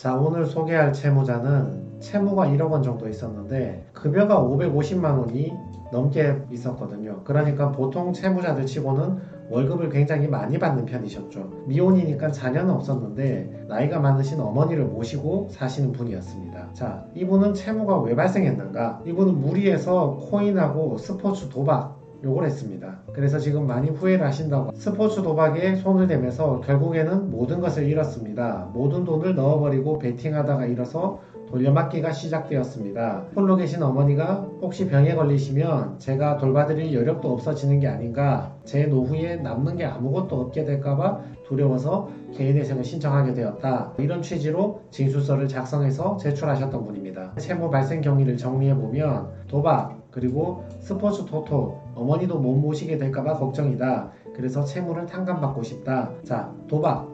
자, 오늘 소개할 채무자는 채무가 1억 원 정도 있었는데 급여가 550만 원이 넘게 있었거든요. 그러니까 보통 채무자들 치고는 월급을 굉장히 많이 받는 편이셨죠. 미혼이니까 자녀는 없었는데 나이가 많으신 어머니를 모시고 사시는 분이었습니다. 자, 이분은 채무가 왜 발생했는가? 이분은 무리해서 코인하고 스포츠 도박 요걸 했습니다. 그래서 지금 많이 후회를 하신다고. 스포츠 도박에 손을 대면서 결국에는 모든 것을 잃었습니다. 모든 돈을 넣어버리고 베팅하다가 잃어서 돌려막기가 시작되었습니다. 홀로 계신 어머니가 혹시 병에 걸리시면 제가 돌봐드릴 여력도 없어지는 게 아닌가, 제 노후에 남는 게 아무것도 없게 될까봐 두려워서 개인회생을 신청하게 되었다. 이런 취지로 징수서를 작성해서 제출하셨던 분입니다. 채무 발생 경위를 정리해보면 도박, 그리고 스포츠 토토, 어머니도 못 모시게 될까봐 걱정이다. 그래서 채무를 탕감받고 싶다. 자, 도박,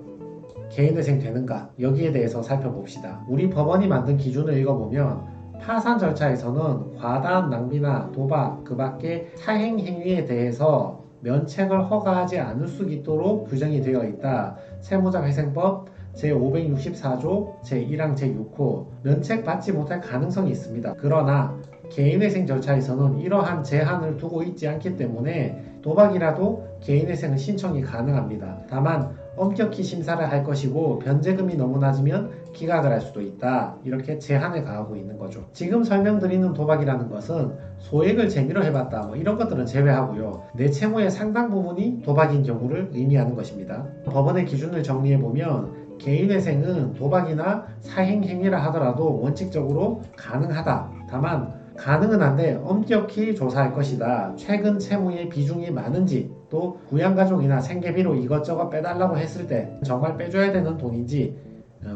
개인회생 되는가? 여기에 대해서 살펴봅시다. 우리 법원이 만든 기준을 읽어보면 파산 절차에서는 과다한 낭비나 도박, 그 밖에 사행 행위에 대해서 면책을 허가하지 않을 수 있도록 규정이 되어 있다. 채무자회생법 제564조 제1항 제6호 면책받지 못할 가능성이 있습니다. 그러나 개인회생 절차에서는 이러한 제한을 두고 있지 않기 때문에 도박이라도 개인회생은 신청이 가능합니다. 다만 엄격히 심사를 할 것이고 변제금이 너무 낮으면 기각을 할 수도 있다. 이렇게 제한을 가하고 있는 거죠. 지금 설명드리는 도박이라는 것은 소액을 재미로 해봤다 뭐 이런 것들은 제외하고요. 내 채무의 상당 부분이 도박인 경우를 의미하는 것입니다. 법원의 기준을 정리해보면 개인회생은 도박이나 사행행위라 하더라도 원칙적으로 가능하다. 다만 가능은 한데 엄격히 조사할 것이다. 최근 채무의 비중이 많은지, 또 부양가족이나 생계비로 이것저것 빼달라고 했을 때 정말 빼줘야 되는 돈인지,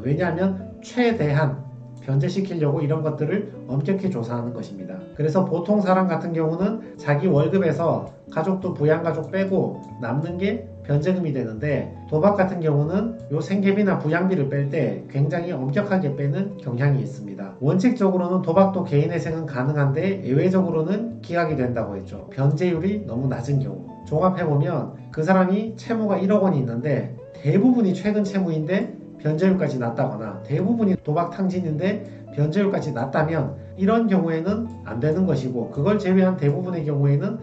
왜냐하면 최대한 변제시키려고 이런 것들을 엄격히 조사하는 것입니다. 그래서 보통 사람 같은 경우는 자기 월급에서 가족도 부양가족 빼고 남는 게 변제금이 되는데, 도박 같은 경우는 요 생계비나 부양비를 뺄 때 굉장히 엄격하게 빼는 경향이 있습니다. 원칙적으로는 도박도 개인회생은 가능한데 예외적으로는 기각이 된다고 했죠. 변제율이 너무 낮은 경우. 종합해보면 그 사람이 채무가 1억 원이 있는데 대부분이 최근 채무인데 변제율까지 낮다거나 대부분이 도박 탕진인데 변제율까지 낮다면 이런 경우에는 안 되는 것이고, 그걸 제외한 대부분의 경우에는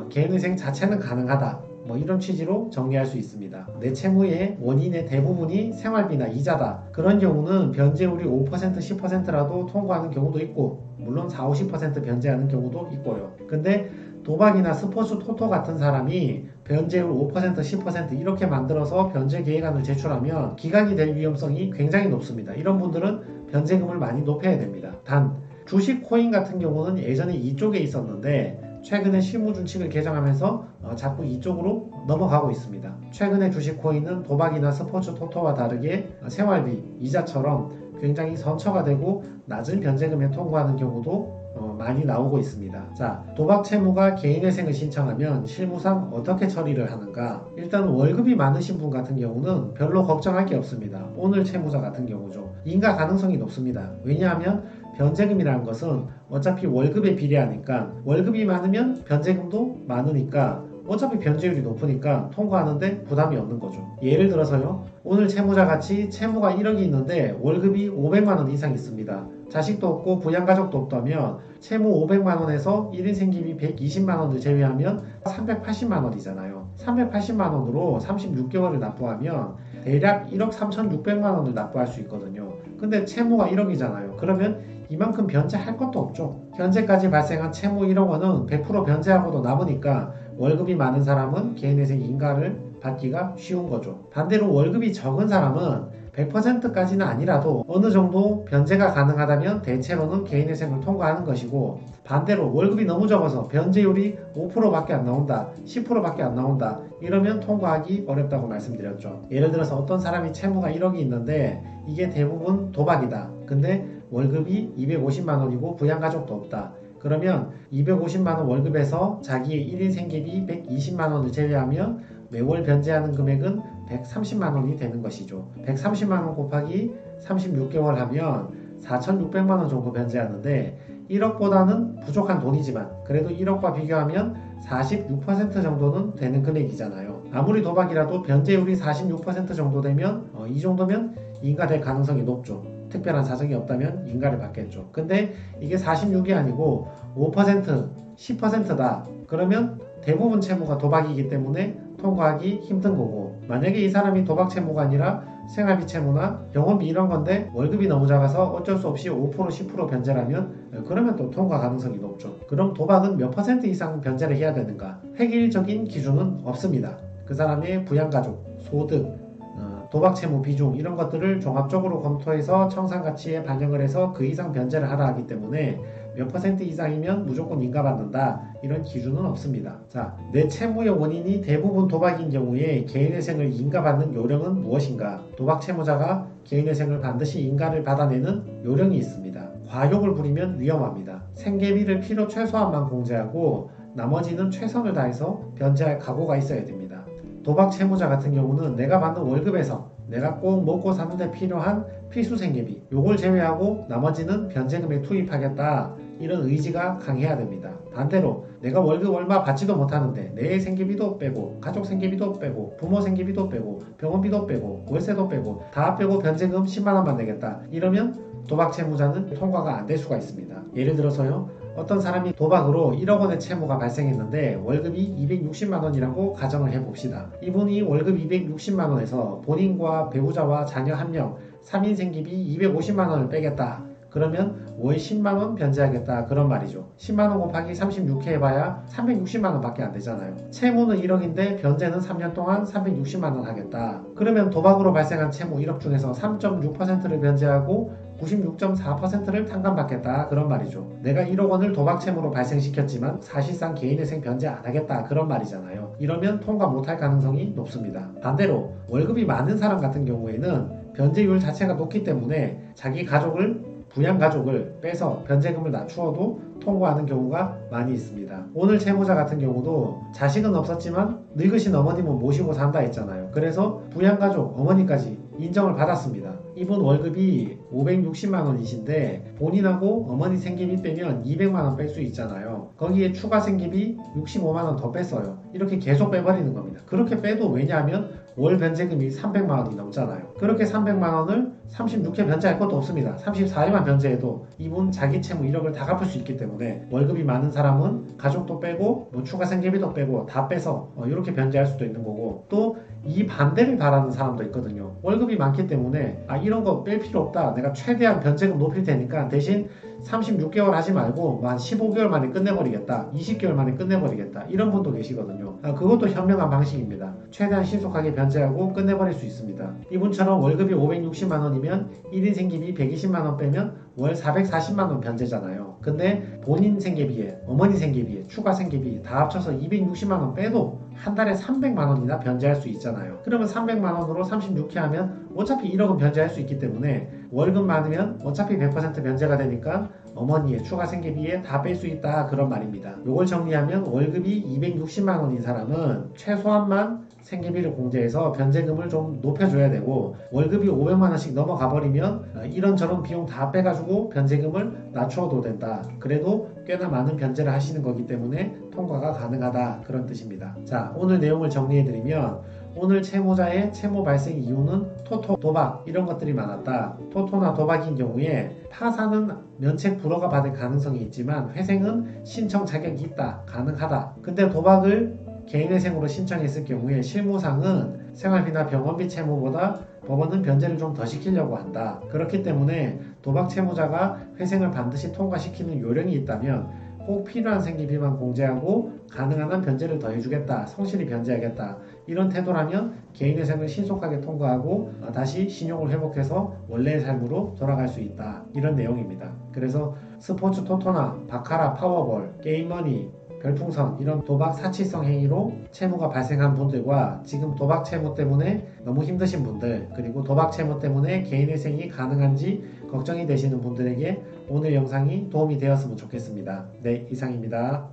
개인회생 자체는 가능하다. 뭐 이런 취지로 정리할 수 있습니다. 내 채무의 원인의 대부분이 생활비나 이자다. 그런 경우는 변제율이 5% 10%라도 통과하는 경우도 있고, 물론 40, 50% 변제하는 경우도 있고요. 근데 도박이나 스포츠 토토 같은 사람이 변제율 5% 10% 이렇게 만들어서 변제 계획안을 제출하면 기각이 될 위험성이 굉장히 높습니다. 이런 분들은 변제금을 많이 높여야 됩니다. 단 주식 코인 같은 경우는 예전에 이쪽에 있었는데 최근에 실무준칙을 개정하면서 자꾸 이쪽으로 넘어가고 있습니다. 최근에 주식 코인은 도박이나 스포츠 토토와 다르게 생활비, 이자처럼 굉장히 선처가 되고 낮은 변제금에 통과하는 경우도 많이 나오고 있습니다. 자, 도박 채무가 개인회생을 신청하면 실무상 어떻게 처리를 하는가? 일단 월급이 많으신 분 같은 경우는 별로 걱정할 게 없습니다. 오늘 채무자 같은 경우죠. 인가 가능성이 높습니다. 왜냐하면 변제금이라는 것은 어차피 월급에 비례하니까, 월급이 많으면 변제금도 많으니까 어차피 변제율이 높으니까 통과하는데 부담이 없는 거죠. 예를 들어서요, 오늘 채무자 같이 채무가 1억이 있는데 월급이 500만 원 이상 있습니다. 자식도 없고 부양가족도 없다면 채무 500만 원에서 1인 생계비 120만 원을 제외하면 380만 원이잖아요. 380만 원으로 36개월을 납부하면 대략 1억 3,600만 원을 납부할 수 있거든요. 근데 채무가 1억이잖아요. 그러면 이만큼 변제할 것도 없죠. 현재까지 발생한 채무 1억 원은 100% 변제하고도 남으니까 월급이 많은 사람은 개인회생 인가를 받기가 쉬운 거죠. 반대로 월급이 적은 사람은 100%까지는 아니라도 어느 정도 변제가 가능하다면 대체로는 개인회생을 통과하는 것이고, 반대로 월급이 너무 적어서 변제율이 5%밖에 안 나온다, 10%밖에 안 나온다, 이러면 통과하기 어렵다고 말씀드렸죠. 예를 들어서 어떤 사람이 채무가 1억이 있는데 이게 대부분 도박이다. 근데 월급이 250만 원이고 부양가족도 없다. 그러면 250만 원 월급에서 자기의 1인 생계비 120만 원을 제외하면 매월 변제하는 금액은 130만 원이 되는 것이죠. 130만 원 곱하기 36개월 하면 4,600만 원 정도 변제하는데 1억보다는 부족한 돈이지만 그래도 1억과 비교하면 46% 정도는 되는 금액이잖아요. 아무리 도박이라도 변제율이 46% 정도 되면 이 정도면 인가될 가능성이 높죠. 특별한 사정이 없다면 인가를 받겠죠. 근데 이게 46이 아니고 5%, 10%다. 그러면 대부분 채무가 도박이기 때문에 통과하기 힘든 거고, 만약에 이 사람이 도박 채무가 아니라 생활비 채무나 병원비 이런 건데 월급이 너무 작아서 어쩔 수 없이 5% 10% 변제라면 그러면 또 통과 가능성이 높죠. 그럼 도박은 몇 퍼센트 이상 변제를 해야 되는가? 획일적인 기준은 없습니다. 그 사람의 부양가족, 소득, 도박 채무 비중 이런 것들을 종합적으로 검토해서 청산가치에 반영을 해서 그 이상 변제를 하라 하기 때문에 몇 퍼센트 이상이면 무조건 인가받는다 이런 기준은 없습니다. 자, 내 채무의 원인이 대부분 도박인 경우에 개인회생을 인가받는 요령은 무엇인가? 도박 채무자가 개인회생을 반드시 인가를 받아내는 요령이 있습니다. 과욕을 부리면 위험합니다. 생계비를 필요 최소한만 공제하고 나머지는 최선을 다해서 변제할 각오가 있어야 됩니다. 도박 채무자 같은 경우는 내가 받는 월급에서 내가 꼭 먹고 사는데 필요한 필수 생계비 요걸 제외하고 나머지는 변제금에 투입하겠다 이런 의지가 강해야 됩니다. 반대로 내가 월급 얼마 받지도 못하는데 내 생계비도 빼고 가족 생계비도 빼고 부모 생계비도 빼고 병원비도 빼고 월세도 빼고 다 빼고 변제금 10만원만 내겠다 이러면 도박 채무자는 통과가 안 될 수가 있습니다. 예를 들어서요, 어떤 사람이 도박으로 1억 원의 채무가 발생했는데 월급이 260만 원이라고 가정을 해봅시다. 이분이 월급 260만 원에서 본인과 배우자와 자녀 1명 3인 생계비 250만 원을 빼겠다. 그러면 월 10만 원 변제하겠다 그런 말이죠. 10만 원 곱하기 36회 해봐야 360만 원밖에 안 되잖아요. 채무는 1억인데 변제는 3년 동안 360만 원 하겠다. 그러면 도박으로 발생한 채무 1억 중에서 3.6%를 변제하고 96.4%를 탕감받겠다 그런 말이죠. 내가 1억 원을 도박 채무로 발생시켰지만 사실상 개인회생 변제 안 하겠다 그런 말이잖아요. 이러면 통과 못할 가능성이 높습니다. 반대로 월급이 많은 사람 같은 경우에는 변제율 자체가 높기 때문에 자기 가족을 부양가족을 빼서 변제금을 낮추어도 통과하는 경우가 많이 있습니다. 오늘 채무자 같은 경우도 자식은 없었지만 늙으신 어머님은 모시고 산다 했잖아요. 그래서 부양가족 어머니까지 인정을 받았습니다. 이분 월급이 560만 원이신데 본인하고 어머니 생계비 빼면 200만 원 뺄 수 있잖아요. 거기에 추가 생계비 65만 원 더 뺐어요. 이렇게 계속 빼버리는 겁니다. 그렇게 빼도 왜냐하면 월 변제금이 300만 원이 넘잖아요. 그렇게 300만 원을 36회 변제할 것도 없습니다. 34회만 변제해도 이분 자기 채무 1억을 다 갚을 수 있기 때문에 월급이 많은 사람은 가족도 빼고 뭐 추가 생계비도 빼고 다 빼서 이렇게 변제할 수도 있는 거고, 또 이 반대를 바라는 사람도 있거든요. 월급이 많기 때문에 이런 거 뺄 필요 없다. 내가 최대한 변제금 높일 테니까 대신 36개월 하지 말고 한 15개월 만에 끝내버리겠다. 20개월 만에 끝내버리겠다. 이런 분도 계시거든요. 그것도 현명한 방식입니다. 최대한 신속하게 변제하고 끝내버릴 수 있습니다. 이분처럼 월급이 560만 원이면 1인 생계비 120만 원 빼면 월 440만 원 변제잖아요. 근데 본인 생계비에 어머니 생계비에 추가 생계비 다 합쳐서 260만 원 빼도 한 달에 300만 원이나 변제할 수 있잖아요. 그러면 300만 원으로 36회 하면 어차피 1억은 변제할 수 있기 때문에 월급 많으면 어차피 100% 변제가 되니까 어머니의 추가 생계비에 다 뺄 수 있다 그런 말입니다. 이걸 정리하면 월급이 260만 원인 사람은 최소한만 생계비를 공제해서 변제금을 좀 높여줘야 되고, 월급이 500만 원씩 넘어가 버리면 이런저런 비용 다 빼가지고 변제금을 낮춰도 된다. 그래도 꽤나 많은 변제를 하시는 거기 때문에 통과가 가능하다 그런 뜻입니다. 자, 오늘 내용을 정리해드리면 오늘 채무자의 채무 발생 이유는 토토, 도박 이런 것들이 많았다. 토토나 도박인 경우에 파산은 면책 불허가 받을 가능성이 있지만 회생은 신청 자격이 있다. 가능하다. 근데 도박을 개인회생으로 신청했을 경우에 실무상은 생활비나 병원비 채무보다 법원은 변제를 좀 더 시키려고 한다. 그렇기 때문에 도박 채무자가 회생을 반드시 통과시키는 요령이 있다면 꼭 필요한 생계비만 공제하고 가능한 한 변제를 더 해주겠다. 성실히 변제하겠다. 이런 태도라면 개인회생을 신속하게 통과하고 다시 신용을 회복해서 원래의 삶으로 돌아갈 수 있다. 이런 내용입니다. 그래서 스포츠 토토나 바카라, 파워볼, 게임머니, 별풍선 이런 도박 사치성 행위로 채무가 발생한 분들과 지금 도박 채무 때문에 너무 힘드신 분들, 그리고 도박 채무 때문에 개인회생이 가능한지 걱정이 되시는 분들에게 오늘 영상이 도움이 되었으면 좋겠습니다. 네, 이상입니다.